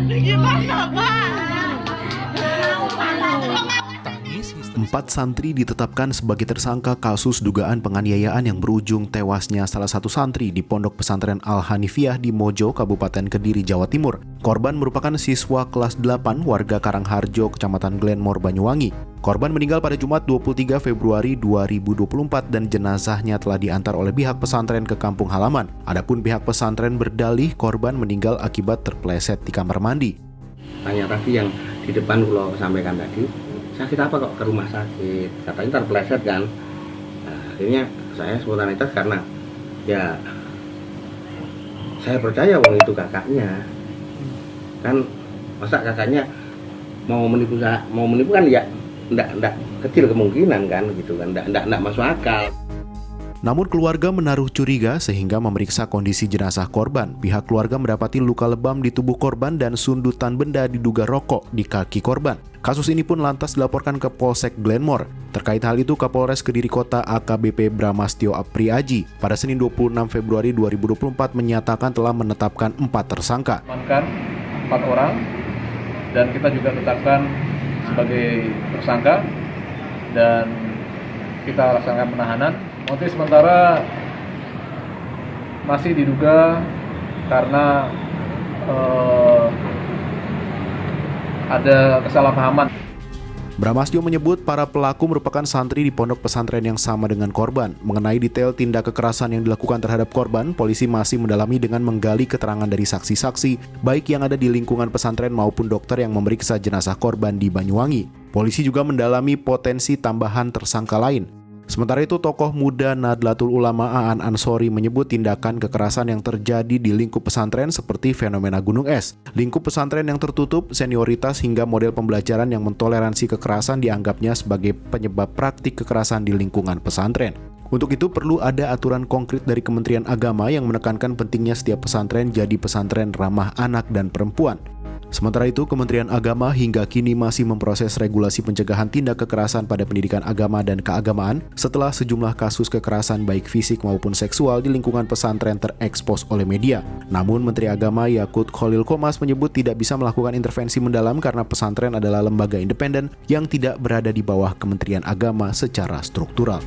Gimana, Pak? Empat santri ditetapkan sebagai tersangka kasus dugaan penganiayaan yang berujung tewasnya salah satu santri di Pondok Pesantren Al-Hanifiyah di Mojo, Kabupaten Kediri, Jawa Timur. Korban merupakan siswa kelas 8 warga Karangharjo, Kecamatan Glenmore, Banyuwangi. Korban meninggal pada Jumat 23 Februari 2024 dan jenazahnya telah diantar oleh pihak pesantren ke kampung halaman. Adapun pihak pesantren berdalih korban meninggal akibat terpleset di kamar mandi. Tanya tadi yang di depan kalau sampaikan tadi, sakit apa kok ke rumah sakit? Katanya terpleset kan. Nah, akhirnya saya spontanitas karena ya saya percaya wong itu kakaknya. Kan masa kakaknya mau menipu kan ya enggak kecil kemungkinan kan gitu kan. Enggak masuk akal. Namun keluarga menaruh curiga sehingga memeriksa kondisi jenazah korban. Pihak keluarga mendapati luka lebam di tubuh korban dan sundutan benda diduga rokok di kaki korban. Kasus ini pun lantas dilaporkan ke Polsek Glenmore. Terkait hal itu, Kapolres Kediri Kota AKBP Bramastio Apriaji pada Senin 26 Februari 2024 menyatakan telah menetapkan 4 tersangka. Amankan 4 orang dan kita juga tetapkan sebagai tersangka dan kita laksanakan penahanan. Motif sementara masih diduga karena ada kesalahpahaman. Bramastio menyebut para pelaku merupakan santri di pondok pesantren yang sama dengan korban. Mengenai detail tindak kekerasan yang dilakukan terhadap korban, polisi masih mendalami dengan menggali keterangan dari saksi-saksi, baik yang ada di lingkungan pesantren maupun dokter yang memeriksa jenazah korban di Banyuwangi. Polisi juga mendalami potensi tambahan tersangka lain. Sementara itu, tokoh muda Nahdlatul Ulama Aan Ansori menyebut tindakan kekerasan yang terjadi di lingkup pesantren seperti fenomena gunung es. Lingkup pesantren yang tertutup, senioritas hingga model pembelajaran yang mentoleransi kekerasan dianggapnya sebagai penyebab praktik kekerasan di lingkungan pesantren. Untuk itu perlu ada aturan konkret dari Kementerian Agama yang menekankan pentingnya setiap pesantren jadi pesantren ramah anak dan perempuan. Sementara itu, Kementerian Agama hingga kini masih memproses regulasi pencegahan tindak kekerasan pada pendidikan agama dan keagamaan setelah sejumlah kasus kekerasan baik fisik maupun seksual di lingkungan pesantren terekspos oleh media. Namun, Menteri Agama Yakut Khalil Qomas menyebut tidak bisa melakukan intervensi mendalam karena pesantren adalah lembaga independen yang tidak berada di bawah Kementerian Agama secara struktural.